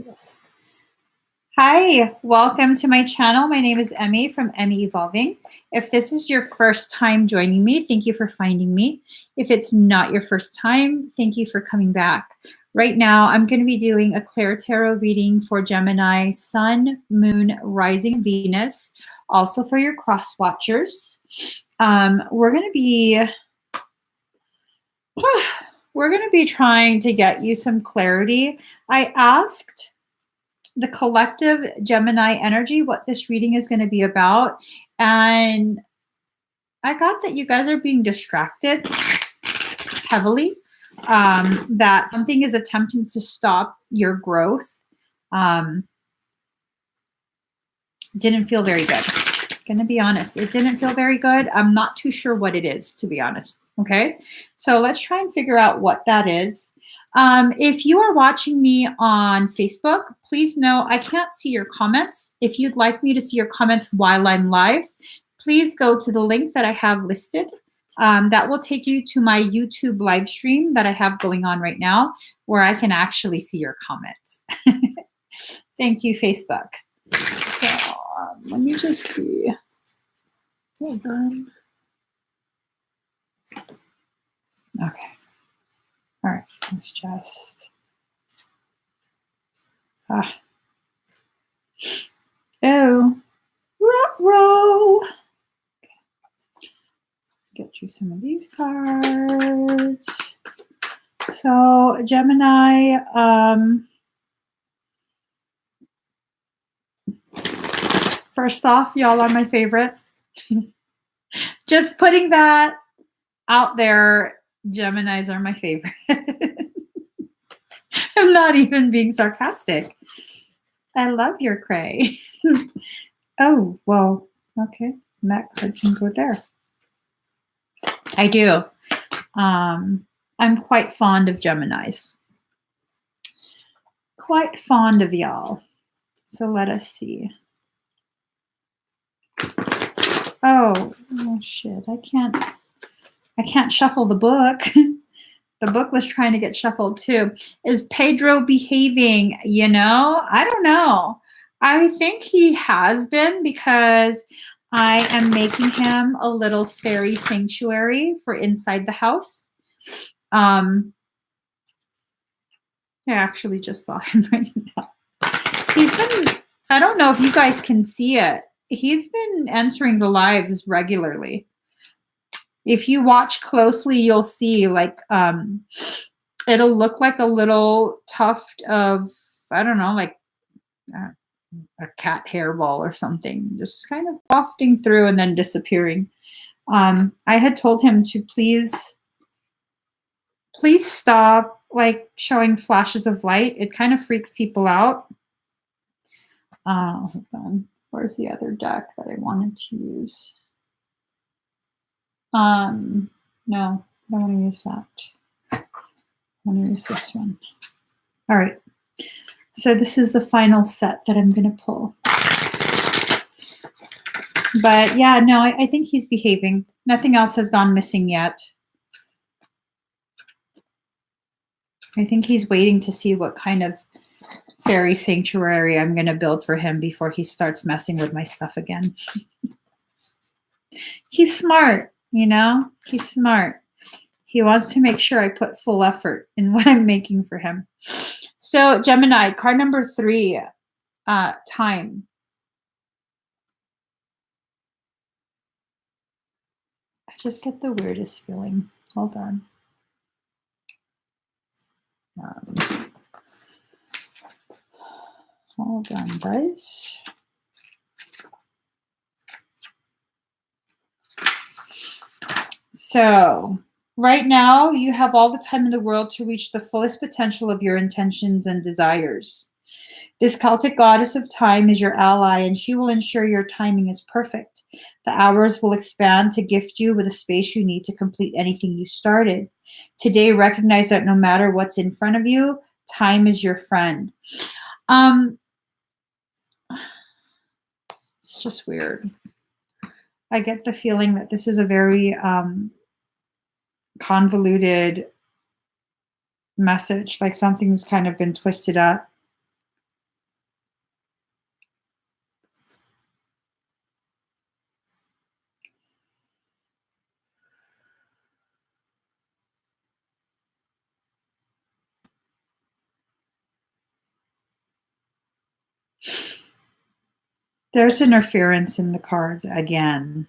this. Hi, welcome to my channel. My name is Emmy from Emmy Evolving. If this is your first time joining me, thank you for finding me. If it's not your first time, thank you for coming back. Right now, I'm going to be doing a ClairTarot reading for Gemini, Sun, Moon, Rising, Venus, also for your cross watchers. We're going to be trying to get you some clarity. I asked the collective Gemini energy what this reading is going to be about, and I got that you guys are being distracted heavily, that something is attempting to stop your growth. Didn't feel very good. Gonna be honest, it didn't feel very good. I'm not too sure what it is, to be honest. Okay, so let's try and figure out what that is. If you are watching me on Facebook, please know I can't see your comments. If you'd like me to see your comments while I'm live, please go to the link that I have listed. That will take you to my YouTube live stream that I have going on right now, where I can actually see your comments. Thank you, Facebook. So, let me just see. Hold on. Okay. All right, let's just, row. Okay. Let's get you some of these cards. So Gemini, first off, y'all are my favorite. Just putting that out there, Geminis are my favorite. I'm not even being sarcastic. I love your cray. Oh, well, okay. That card can go there. I do. I'm quite fond of Geminis. Quite fond of y'all. So let us see. Oh shit. I can't shuffle the book. The book was trying to get shuffled too. Is Pedro behaving? You know, I don't know. I think he has been, because I am making him a little fairy sanctuary for inside the house. I actually just saw him right now. He's been, I don't know if you guys can see it. He's been entering the lives regularly. If you watch closely, you'll see, like, it'll look like a little tuft of, I don't know, like a cat hairball or something, just kind of wafting through and then disappearing. I had told him to please stop, like, showing flashes of light. It kind of freaks people out. Hold on. Where's the other deck that I wanted to use? No, I don't want to use that. I want to use this one. All right. So this is the final set that I'm going to pull. But yeah, no, I think he's behaving. Nothing else has gone missing yet. I think he's waiting to see what kind of fairy sanctuary I'm going to build for him before he starts messing with my stuff again. He's smart, you know? He's smart. He wants to make sure I put full effort in what I'm making for him. So Gemini, card number 3, time. I just get the weirdest feeling. Hold on. Hold on, guys. So right now, you have all the time in the world to reach the fullest potential of your intentions and desires. This Celtic goddess of time is your ally, and she will ensure your timing is perfect. The hours will expand to gift you with the space you need to complete anything you started. Today, recognize that no matter what's in front of you, time is your friend. It's just weird. I get the feeling that this is a very convoluted message, like something's kind of been twisted up. There's interference in the cards again.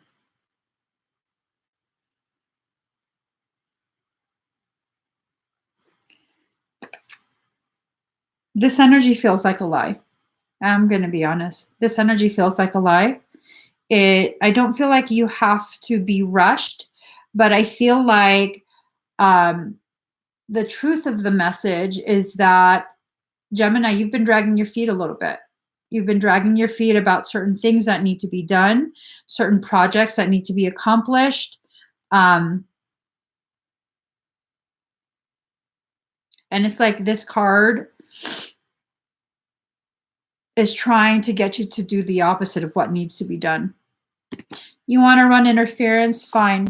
This energy feels like a lie. I'm going to be honest. This energy feels like a lie. I don't feel like you have to be rushed, but I feel like the truth of the message is that, Gemini, you've been dragging your feet a little bit. You've been dragging your feet about certain things that need to be done, certain projects that need to be accomplished. And it's like this card is trying to get you to do the opposite of what needs to be done. You want to run interference? Fine.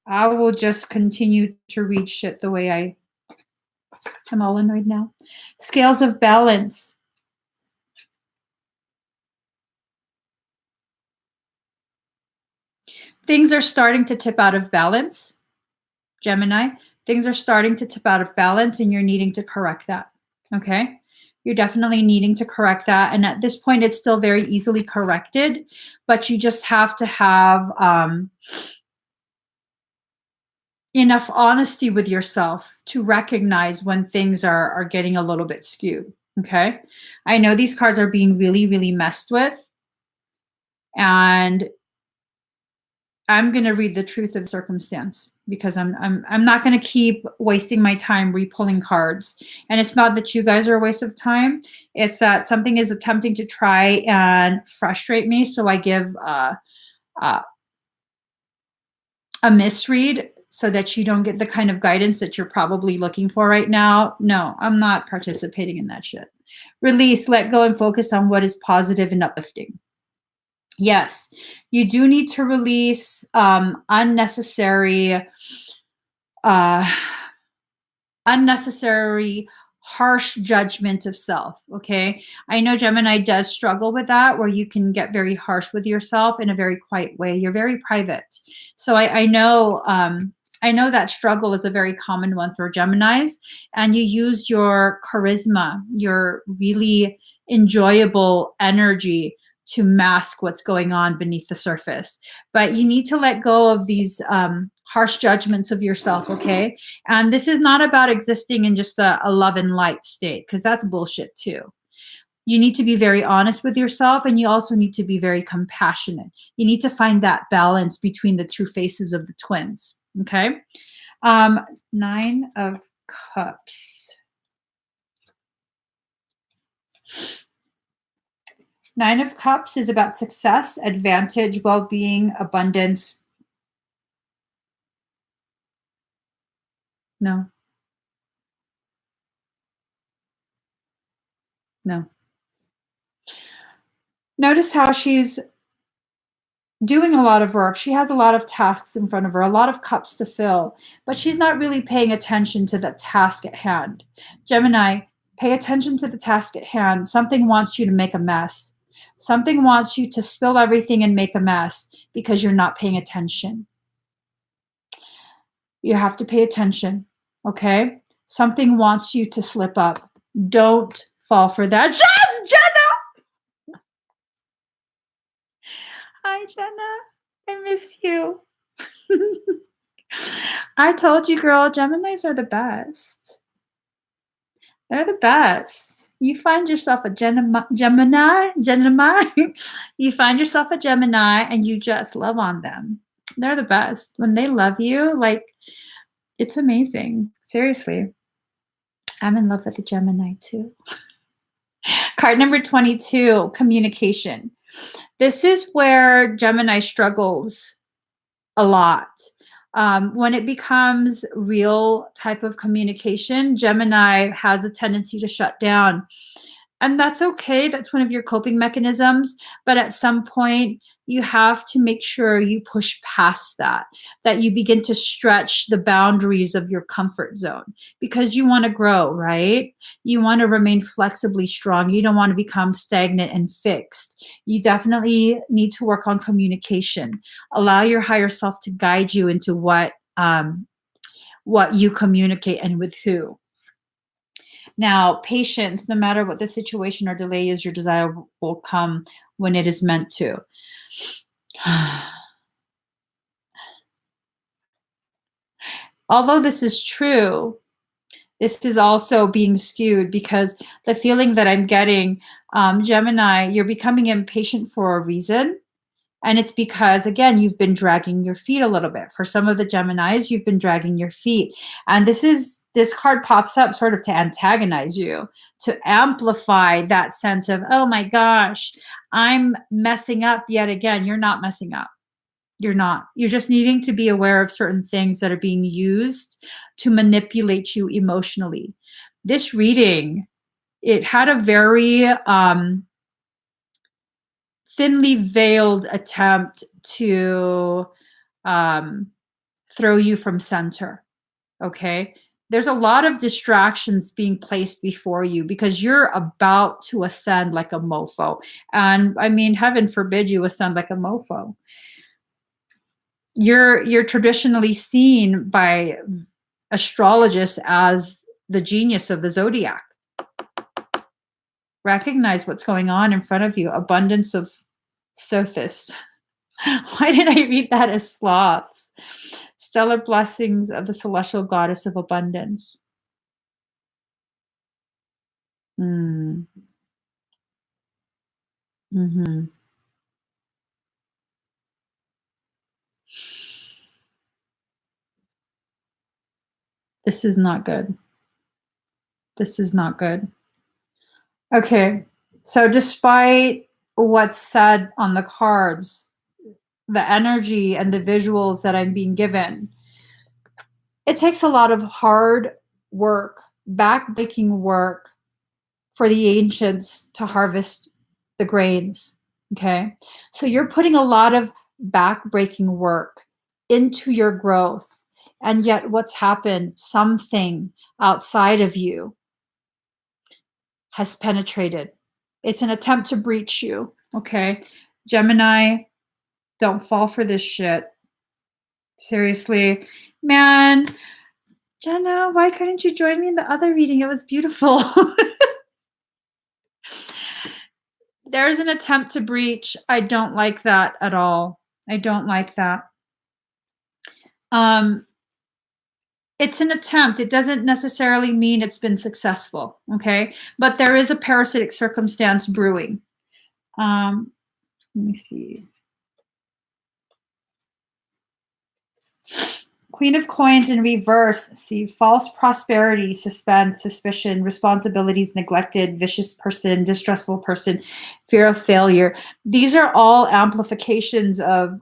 I will just continue to read shit the way I'm all in right now. Scales of balance. Things are starting to tip out of balance, Gemini. Things are starting to tip out of balance and you're needing to correct that, okay? You're definitely needing to correct that. And at this point, it's still very easily corrected, but you just have to have enough honesty with yourself to recognize when things are getting a little bit skewed, okay? I know these cards are being really, really messed with, and I'm going to read the truth of circumstance because I'm not going to keep wasting my time repulling cards. And it's not that you guys are a waste of time. It's that something is attempting to try and frustrate me. So I give a misread so that you don't get the kind of guidance that you're probably looking for right now. No, I'm not participating in that shit. Release, let go, and focus on what is positive and uplifting. Yes, you do need to release unnecessary harsh judgment of self, okay? I know Gemini does struggle with that, where you can get very harsh with yourself in a very quiet way. You're very private. So I know that struggle is a very common one for Geminis, and you use your charisma, your really enjoyable energy to mask what's going on beneath the surface. But you need to let go of these harsh judgments of yourself, okay? And this is not about existing in just a love and light state, because that's bullshit too. You need to be very honest with yourself, and you also need to be very compassionate. You need to find that balance between the two faces of the twins, okay? 9 of Cups. 9 of Cups is about success, advantage, well-being, abundance. No. No. Notice how she's doing a lot of work. She has a lot of tasks in front of her, a lot of cups to fill, but she's not really paying attention to the task at hand. Gemini, pay attention to the task at hand. Something wants you to make a mess. Something wants you to spill everything and make a mess because you're not paying attention. You have to pay attention, okay? Something wants you to slip up. Don't fall for that. Yes, Jenna! Hi, Jenna. I miss you. I told you, girl, Geminis are the best. They're the best. You find yourself a Gemini, you find yourself a Gemini and you just love on them. They're the best. When they love you, like, it's amazing. Seriously. I'm in love with a Gemini too. Card number 22, communication. This is where Gemini struggles a lot. When it becomes real type of communication, Gemini has a tendency to shut down. And that's okay. That's one of your coping mechanisms. But at some point, you have to make sure you push past that you begin to stretch the boundaries of your comfort zone because you want to grow, right? You want to remain flexibly strong. You don't want to become stagnant and fixed. You definitely need to work on communication. Allow your higher self to guide you into what you communicate and with who. Now, patience, no matter what the situation or delay is, your desire will come when it is meant to. Although this is true, this is also being skewed because the feeling that I'm getting, Gemini, you're becoming impatient for a reason. And it's because, again, you've been dragging your feet a little bit. For some of the Geminis, you've been dragging your feet. And this card pops up sort of to antagonize you, to amplify that sense of, oh my gosh, I'm messing up yet again. You're not messing up. You're not. You're just needing to be aware of certain things that are being used to manipulate you emotionally. This reading, it had a very thinly veiled attempt to throw you from center. Okay. There's a lot of distractions being placed before you because you're about to ascend like a mofo. And I mean, heaven forbid you ascend like a mofo. You're traditionally seen by astrologists as the genius of the zodiac. Recognize what's going on in front of you. Abundance of Sothis. Why did I read that as sloths? Stellar blessings of the celestial goddess of abundance. Mm. Mm-hmm. This is not good. This is not good. Okay. So despite what's said on the cards, the energy and the visuals that I'm being given, it takes a lot of hard work, backbreaking work for the ancients to harvest the grains. Okay. So you're putting a lot of backbreaking work into your growth. And yet, what's happened? Something outside of you has penetrated. It's an attempt to breach you. Okay. Gemini, don't fall for this shit. Seriously. Man, Jenna, why couldn't you join me in the other reading? It was beautiful. There's an attempt to breach. I don't like that at all. I don't like that. It's an attempt. It doesn't necessarily mean it's been successful, okay? But there is a parasitic circumstance brewing. Let me see. Queen of Coins in reverse. See, false prosperity, suspense, suspicion, responsibilities neglected, vicious person, distrustful person, fear of failure. These are all amplifications of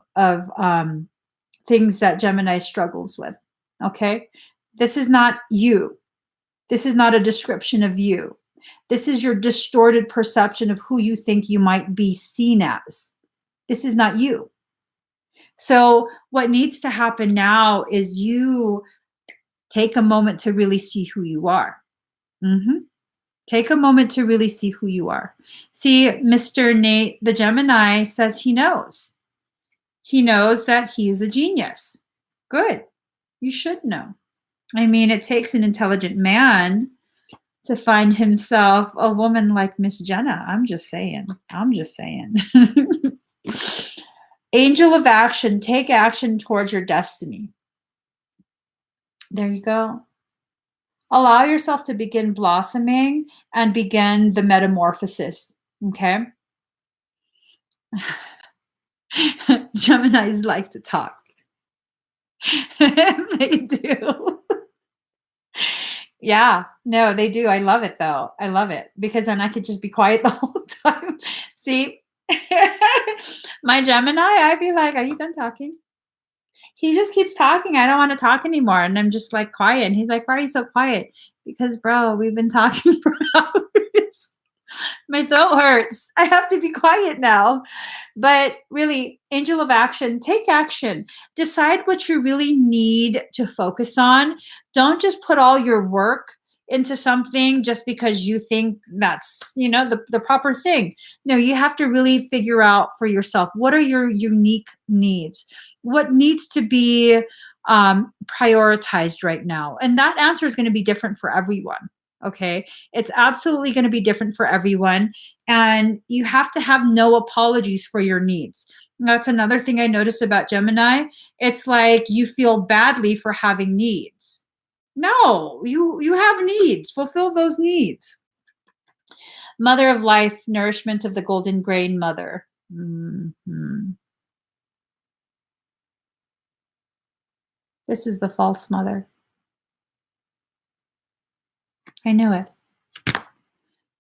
things that Gemini struggles with. Okay, this is not you. This is not a description of you. This is your distorted perception of who you think you might be seen as. This is not you. So what needs to happen now is you take a moment to really see who you are. Mm-hmm. Take a moment to really see who you are. See, Mr. Nate, the Gemini, says he knows. He knows that he's a genius. Good. You should know. I mean, it takes an intelligent man to find himself a woman like Miss Jenna. I'm just saying. I'm just saying. Angel of action. Take action towards your destiny. There you go. Allow yourself to begin blossoming and begin the metamorphosis. Okay. Geminis like to talk. They do. Yeah, no, they do. I love it though. I love it because then I could just be quiet the whole time. See, my Gemini, I'd be like, are you done talking? He just keeps talking. I don't want to talk anymore. And I'm just like quiet. And he's like, why are you so quiet? Because, bro, we've been talking for hours. My throat hurts. I have to be quiet now. But really, angel of action, take action. Decide what you really need to focus on. Don't just put all your work into something just because you think that's, the proper thing. No, you have to really figure out for yourself, what are your unique needs? What needs to be prioritized right now? And that answer is going to be different for everyone. Okay. It's absolutely going to be different for everyone. And you have to have no apologies for your needs. That's another thing I noticed about Gemini. It's like you feel badly for having needs. No, you have needs. Fulfill those needs. Mother of life, nourishment of the golden grain mother. This is the false mother. I knew it.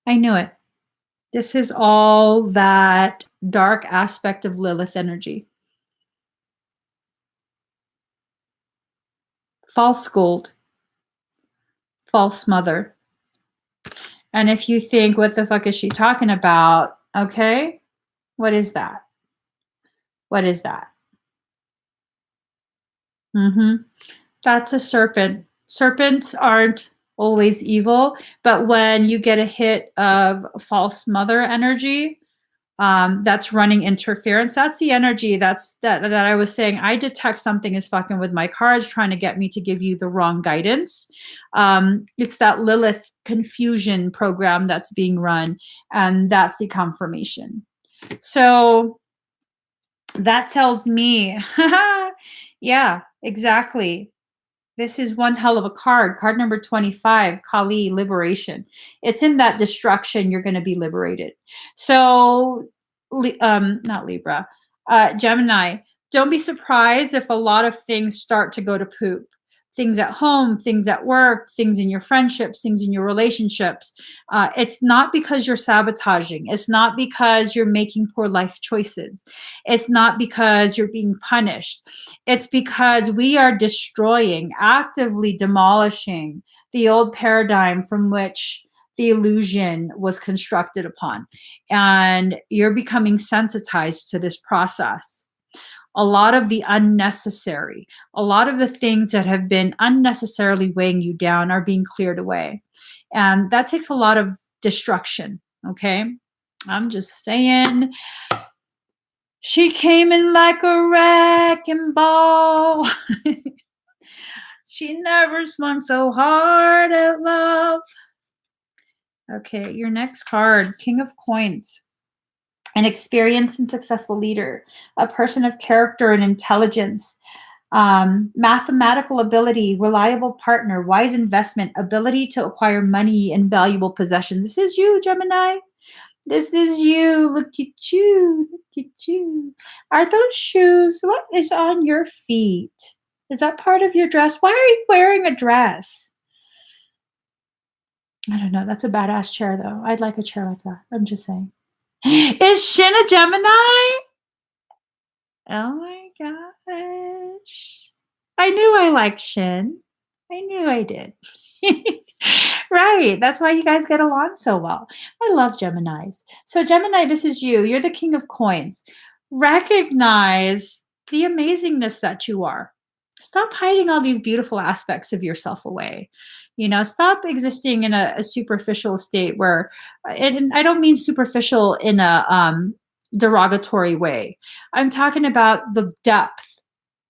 I knew it. This is all that dark aspect of Lilith energy. False gold. False mother. And if you think, what the fuck is she talking about? Okay. What is that? What is that? That's a serpent. Serpents aren't always evil, but when you get a hit of false mother energy, that's running interference. That's the energy that I was saying. I detect something is fucking with my cards, trying to get me to give you the wrong guidance. It's that Lilith confusion program that's being run, and that's the confirmation. So that tells me, yeah, exactly. This is one hell of a card. Card number 25, Kali, liberation. It's in that destruction, you're going to be liberated. So, not Libra, Gemini, don't be surprised if a lot of things start to go to poop. Things at home, things at work, things in your friendships, things in your relationships. It's not because you're sabotaging. It's not because you're making poor life choices. It's not because you're being punished. It's because we are destroying, actively demolishing the old paradigm from which the illusion was constructed upon. And you're becoming sensitized to this process. A lot of the unnecessary, a lot of the things that have been unnecessarily weighing you down are being cleared away. And that takes a lot of destruction. Okay. I'm just saying. She came in like a wrecking ball. She never swung so hard at love. Okay, your next card, King of Coins. An experienced and successful leader, a person of character and intelligence, mathematical ability, reliable partner, wise investment, ability to acquire money and valuable possessions. This is you, Gemini. This is you. Look at you. Look at you. Are those shoes? What is on your feet? Is that part of your dress? Why are you wearing a dress? I don't know. That's a badass chair, though. I'd like a chair like that. I'm just saying. Is Shin a Gemini? Oh my gosh. I knew I liked Shin. I knew I did. Right. That's why you guys get along so well. I love Geminis. So, Gemini, this is you. You're the king of coins. Recognize the amazingness that you are. Stop hiding all these beautiful aspects of yourself away. Stop existing in a superficial state where, and I don't mean superficial in a derogatory way. I'm talking about the depth,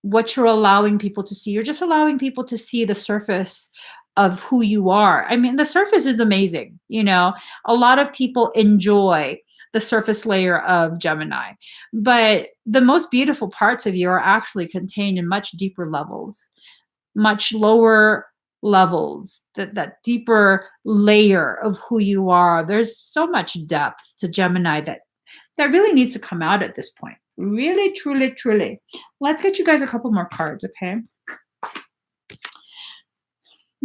what you're allowing people to see. You're just allowing people to see the surface of who you are. I mean, the surface is amazing. A lot of people enjoy the surface layer of Gemini, but the most beautiful parts of you are actually contained in much deeper levels, much lower levels, that deeper layer of who you are. There's so much depth to Gemini that really needs to come out at this point. Really, truly, truly. Let's get you guys a couple more cards, okay?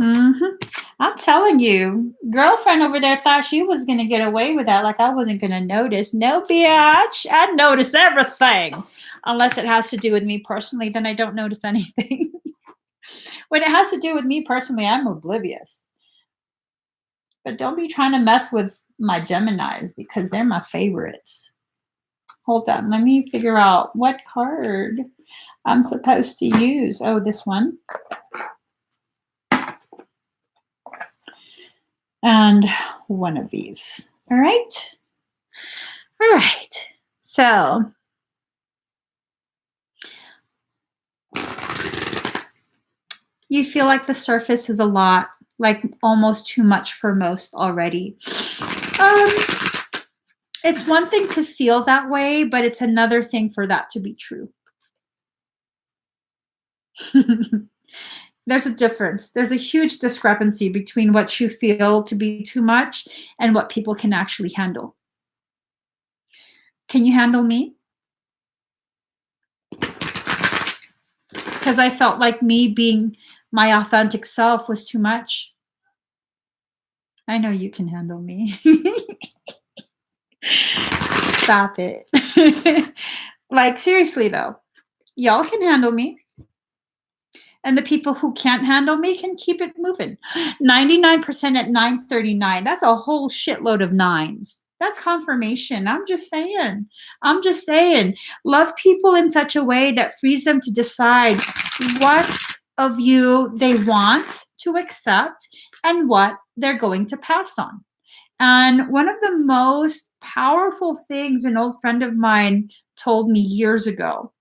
I'm telling you, girlfriend over there thought she was going to get away with that, like I wasn't going to notice. No, bitch. I notice everything. Unless it has to do with me personally, then I don't notice anything. When it has to do with me personally, I'm oblivious. But don't be trying to mess with my Geminis because they're my favorites. Hold on. Let me figure out what card I'm supposed to use. Oh, this one. And one of these. All right. All right. So you feel like the surface is a lot. like almost too much for most already. Um, it's one thing to feel that way, but it's another thing for that to be true. There's a difference. There's a huge discrepancy between what you feel to be too much and what people can actually handle. Can you handle me? Because I felt like me being my authentic self was too much. I know you can handle me. Stop it. Like, seriously, though, y'all can handle me. And the people who can't handle me can keep it moving. 99% at 939. That's a whole shitload of nines. That's confirmation. I'm just saying. I'm just saying. Love people in such a way that frees them to decide what of you they want to accept and what they're going to pass on. And one of the most powerful things an old friend of mine told me years ago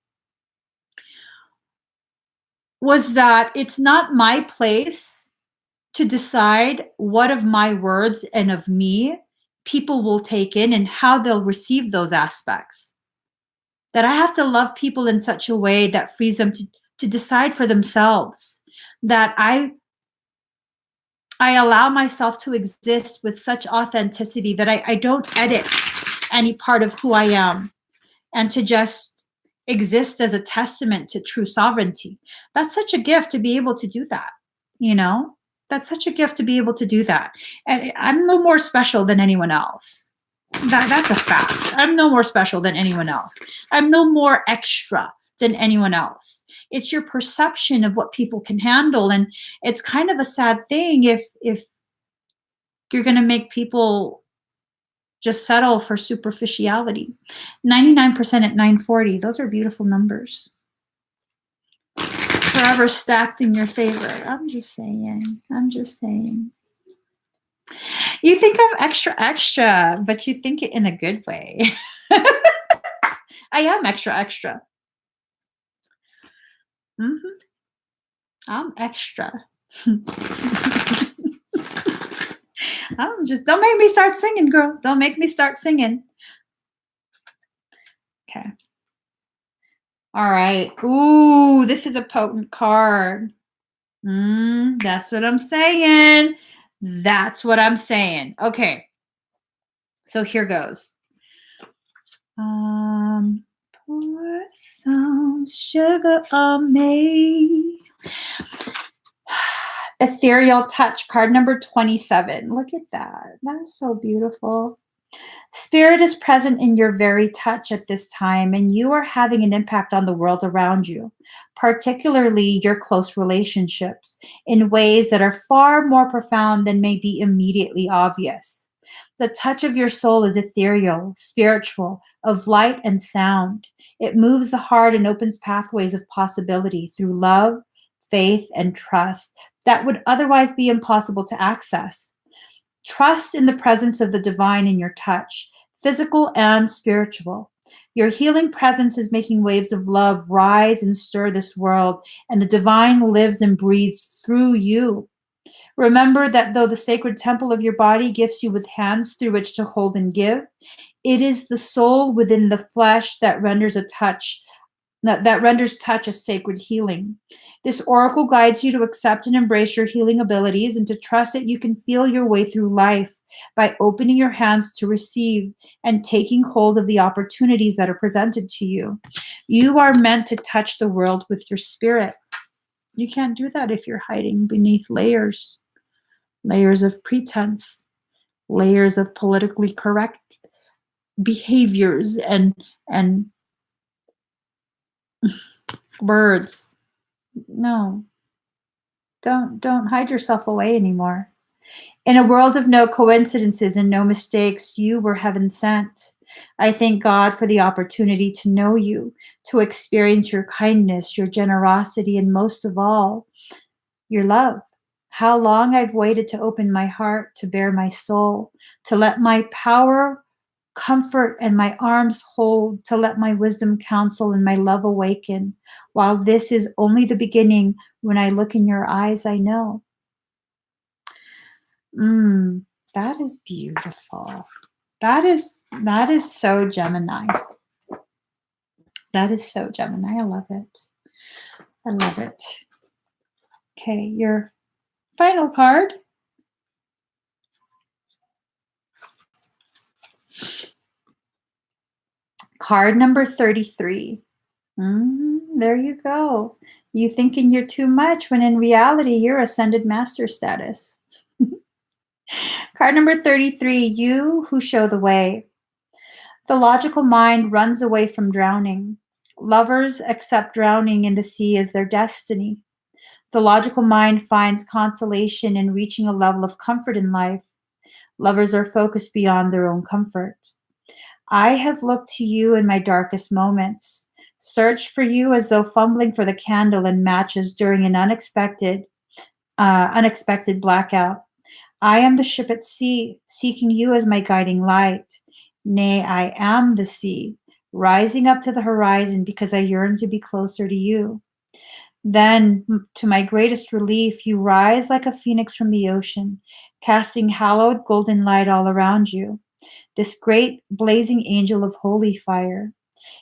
was that it's not my place to decide what of my words and of me people will take in and how they'll receive those aspects. That I have to love people in such a way that frees them to decide for themselves. That I allow myself to exist with such authenticity that I don't edit any part of who I am, and to just exist as a testament to true sovereignty. That's such a gift to be able to do that, you know? That's such a gift to be able to do that. And I'm no more special than anyone else. That's a fact. I'm no more special than anyone else. I'm no more extra than anyone else. It's your perception of what people can handle. And it's kind of a sad thing if you're going to make people just settle for superficiality. 99% at 940. Those are beautiful numbers. Forever stacked in your favor. I'm just saying. I'm just saying. You think I'm extra, extra, but you think it in a good way. I am extra, extra. I'm extra. Don't make me start singing, girl. Don't make me start singing. Okay. All right. Ooh, this is a potent card. That's what I'm saying. That's what I'm saying. Okay. So here goes. Pour some sugar on me. Ethereal touch, card number 27. Look at that. That's so beautiful. Spirit is present in your very touch at this time, and you are having an impact on the world around you, particularly your close relationships, in ways that are far more profound than may be immediately obvious. The touch of your soul is ethereal, spiritual, of light and sound. It moves the heart and opens pathways of possibility through love, faith, and trust that would otherwise be impossible to access. Trust in the presence of the divine in your touch, physical and spiritual. Your healing presence is making waves of love rise and stir this world, and the divine lives and breathes through you. Remember that though the sacred temple of your body gifts you with hands through which to hold and give, it is the soul within the flesh that renders touch a sacred healing. This oracle guides you to accept and embrace your healing abilities and to trust that you can feel your way through life by opening your hands to receive and taking hold of the opportunities that are presented to you. You are meant to touch the world with your spirit. You can't do that if you're hiding beneath layers of pretense, layers of politically correct behaviors and words. No, don't hide yourself away anymore. In a world of no coincidences and no mistakes, you were heaven sent. I thank God for the opportunity to know you, to experience your kindness, your generosity, and most of all, your love. How long I've waited to open my heart, to bare my soul, to let my power comfort and my arms hold, to let my wisdom counsel and my love awaken. While this is only the beginning, when I look in your eyes, I know. That is beautiful. That is so Gemini. That is so Gemini. I love it. I love it. Okay, your final card. Card number 33. There you go. You thinking you're too much when in reality you're ascended master status. Card number 33, you who show the way. The logical mind runs away from drowning. Lovers accept drowning in the sea as their destiny. The logical mind finds consolation in reaching a level of comfort in life. Lovers are focused beyond their own comfort. I have looked to you in my darkest moments, searched for you as though fumbling for the candle and matches during an unexpected blackout. I am the ship at sea, seeking you as my guiding light. Nay, I am the sea, rising up to the horizon because I yearn to be closer to you. Then, to my greatest relief, you rise like a phoenix from the ocean, casting hallowed golden light all around you, this great blazing angel of holy fire.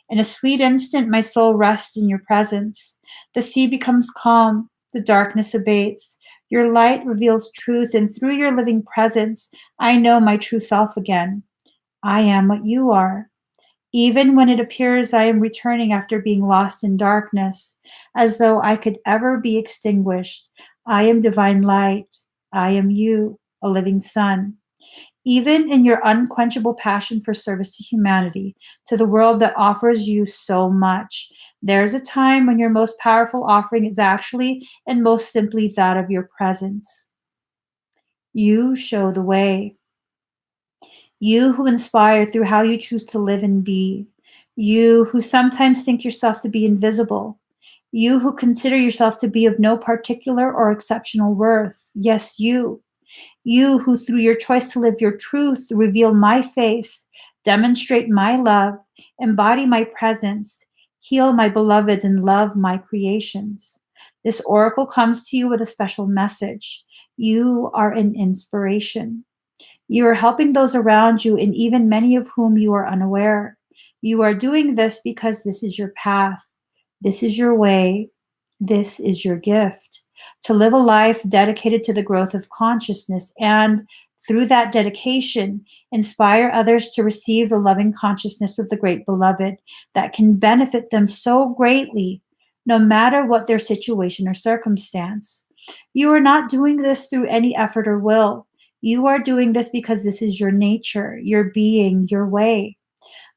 In a sweet instant, my soul rests in your presence. The sea becomes calm, the darkness abates. Your light reveals truth, and through your living presence, I know my true self again. I am what you are. Even when it appears I am returning after being lost in darkness, as though I could ever be extinguished, I am divine light. I am you, a living sun. Even in your unquenchable passion for service to humanity, to the world that offers you so much, there's a time when your most powerful offering is actually and most simply that of your presence. You show the way. You who inspire through how you choose to live and be. You who sometimes think yourself to be invisible. You who consider yourself to be of no particular or exceptional worth. Yes, you. You who, through your choice to live your truth, reveal my face, demonstrate my love, embody my presence, heal my beloveds, and love my creations. This oracle comes to you with a special message. You are an inspiration. You are helping those around you, and even many of whom you are unaware. You are doing this because this is your path. This is your way. This is your gift. To live a life dedicated to the growth of consciousness and, through that dedication, inspire others to receive the loving consciousness of the great beloved that can benefit them so greatly, no matter what their situation or circumstance. You are not doing this through any effort or will. You are doing this because this is your nature, your being, your way.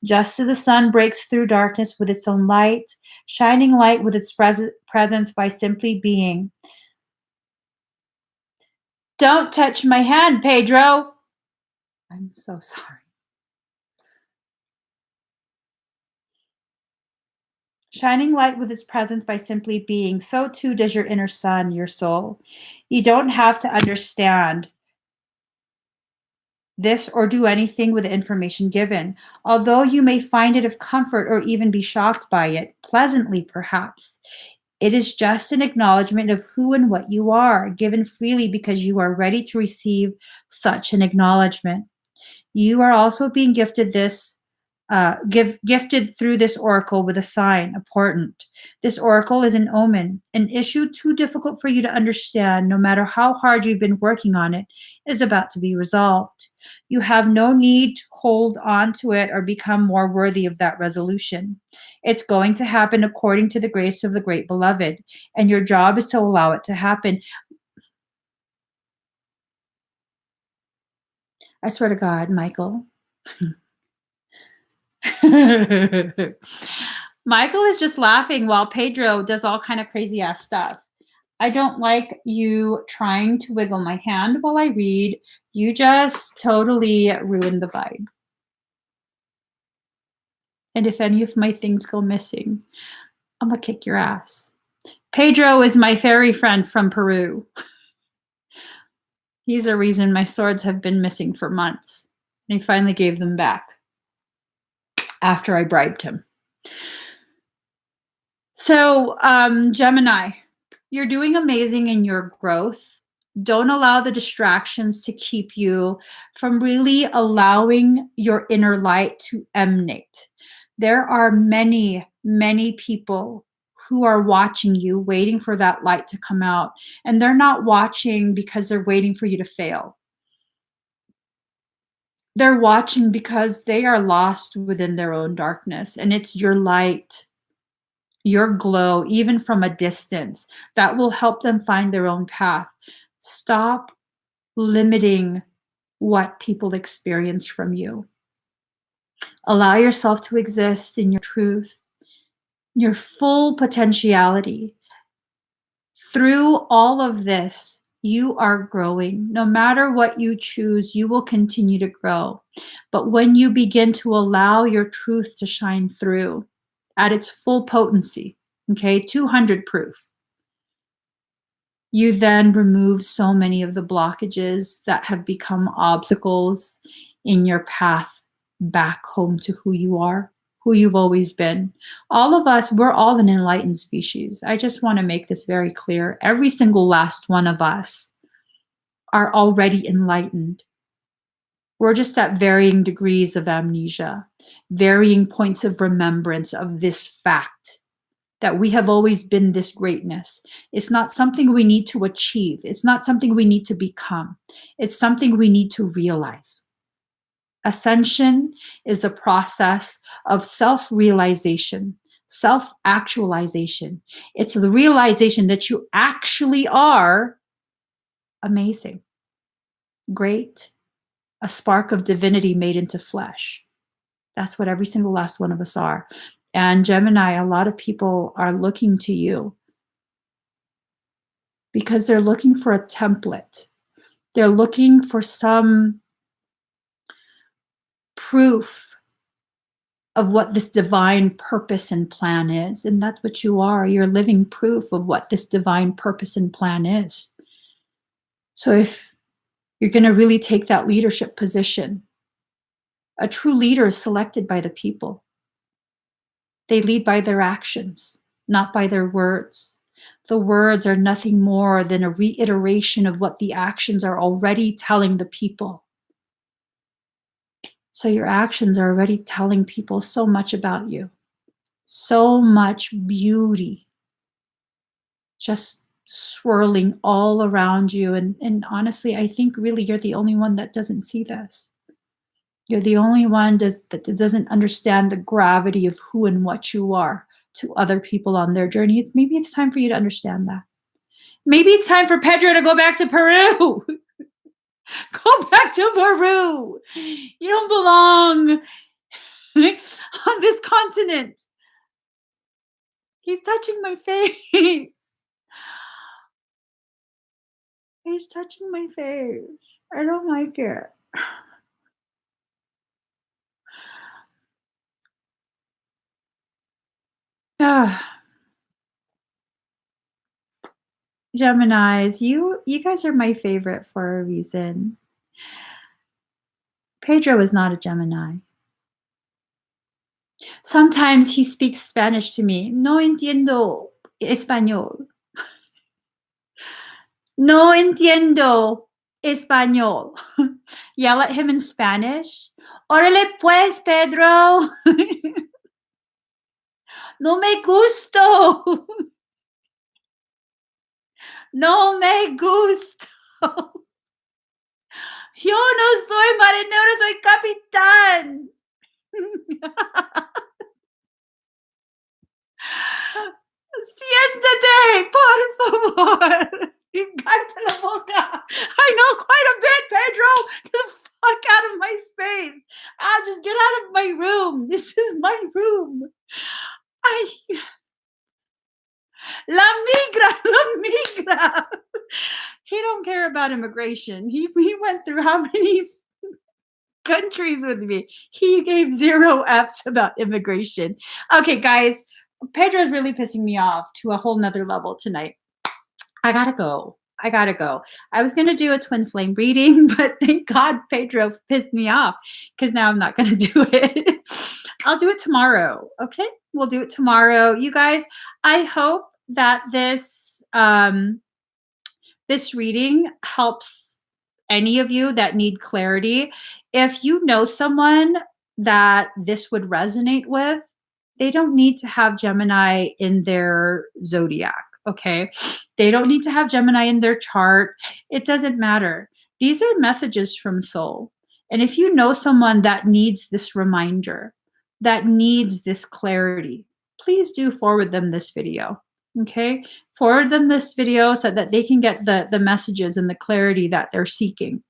Just as the sun breaks through darkness with its own light, shining light with its presence by simply being. Don't touch my hand, Pedro. I'm so sorry. Shining light with its presence by simply being, so too does your inner sun, your soul. You don't have to understand this or do anything with the information given, although you may find it of comfort or even be shocked by it, pleasantly perhaps. It is just an acknowledgement of who and what you are, given freely because you are ready to receive such an acknowledgement. You are also being gifted gifted through this oracle with a sign, a portent. This oracle is an omen, an issue too difficult for you to understand, no matter how hard you've been working on it, is about to be resolved. You have no need to hold on to it or become more worthy of that resolution. It's going to happen according to the grace of the great beloved, and your job is to allow it to happen. I swear to God, Michael. Michael is just laughing while Pedro does all kind of crazy ass stuff. I don't like you trying to wiggle my hand while I read. You just totally ruined the vibe. And if any of my things go missing, I'm gonna kick your ass. Pedro is my fairy friend from Peru. He's a reason my swords have been missing for months. And he finally gave them back after I bribed him. So, Gemini, you're doing amazing in your growth. Don't allow the distractions to keep you from really allowing your inner light to emanate. There are many, many people who are watching you, waiting for that light to come out. And they're not watching because they're waiting for you to fail. They're watching because they are lost within their own darkness. And it's your light, your glow, even from a distance, that will help them find their own path. Stop limiting what people experience from you. Allow yourself to exist in your truth, your full potentiality. Through all of this, you are growing. No matter what you choose, you will continue to grow. But when you begin to allow your truth to shine through at its full potency, okay, 200 proof, you then remove so many of the blockages that have become obstacles in your path back home to who you are, who you've always been. All of us, we're all an enlightened species. I just want to make this very clear. Every single last one of us are already enlightened. We're just at varying degrees of amnesia, varying points of remembrance of this fact that we have always been this greatness. It's not something we need to achieve. It's not something we need to become. It's something we need to realize. Ascension is a process of self-realization, self-actualization. It's the realization that you actually are amazing, great, a spark of divinity made into flesh. That's what every single last one of us are. And Gemini, a lot of people are looking to you because they're looking for a template. They're looking for some proof of what this divine purpose and plan is. And that's what you are. You're living proof of what this divine purpose and plan is. So if you're going to really take that leadership position, a true leader is selected by the people. They lead by their actions, not by their words. The words are nothing more than a reiteration of what the actions are already telling the people. So your actions are already telling people so much about you, so much beauty just swirling all around you. And honestly, I think really you're the only one that doesn't see this. You're the only one that doesn't understand the gravity of who and what you are to other people on their journey. Maybe it's time for you to understand that. Maybe it's time for Pedro to go back to Peru. Go back to Peru. You don't belong on this continent. He's touching my face. He's touching my face. I don't like it. Geminis, you guys are my favorite for a reason. Pedro is not a Gemini. Sometimes he speaks Spanish to me. No entiendo español. No entiendo español. Yell at him in Spanish. Órale pues, Pedro. No me gusto. No me gusto. Yo no soy marinero, soy capitán. Siéntate, por favor. Cállate la boca. I know quite a bit, Pedro. Get the fuck out of my space. Just get out of my room. This is my room. La migra. He don't care about immigration. He went through how many countries with me? He gave 0 F's about immigration. Okay, guys, Pedro's really pissing me off to a whole nother level tonight. I gotta go. I was gonna do a twin flame reading, but thank God Pedro pissed me off because now I'm not gonna do it. I'll do it tomorrow. Okay, we'll do it tomorrow. You guys, I hope that this this reading helps any of you that need clarity. If you know someone that this would resonate with, they don't need to have Gemini in their zodiac, okay? They don't need to have Gemini in their chart. It doesn't matter. These are messages from soul. And if you know someone that needs this reminder, that needs this clarity, please do forward them this video, okay? Forward them this video so that they can get the messages and the clarity that they're seeking.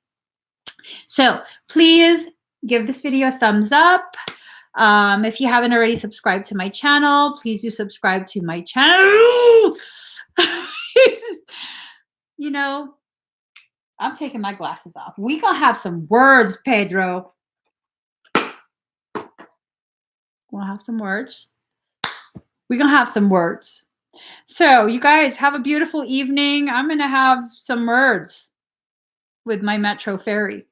So please give this video a thumbs up. If you haven't already subscribed to my channel, please do subscribe to my channel. You know, I'm taking my glasses off. We gonna have some words, Pedro. We'll have some words. We're gonna have some words. So you guys have a beautiful evening. I'm gonna have some words with my Metro Ferry.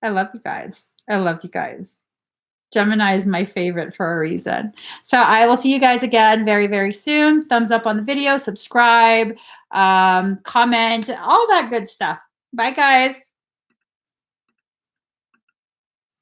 I love you guys. I love you guys. Gemini is my favorite for a reason. So I will see you guys again very, very soon. Thumbs up on the video, subscribe, comment, all that good stuff. Bye, guys.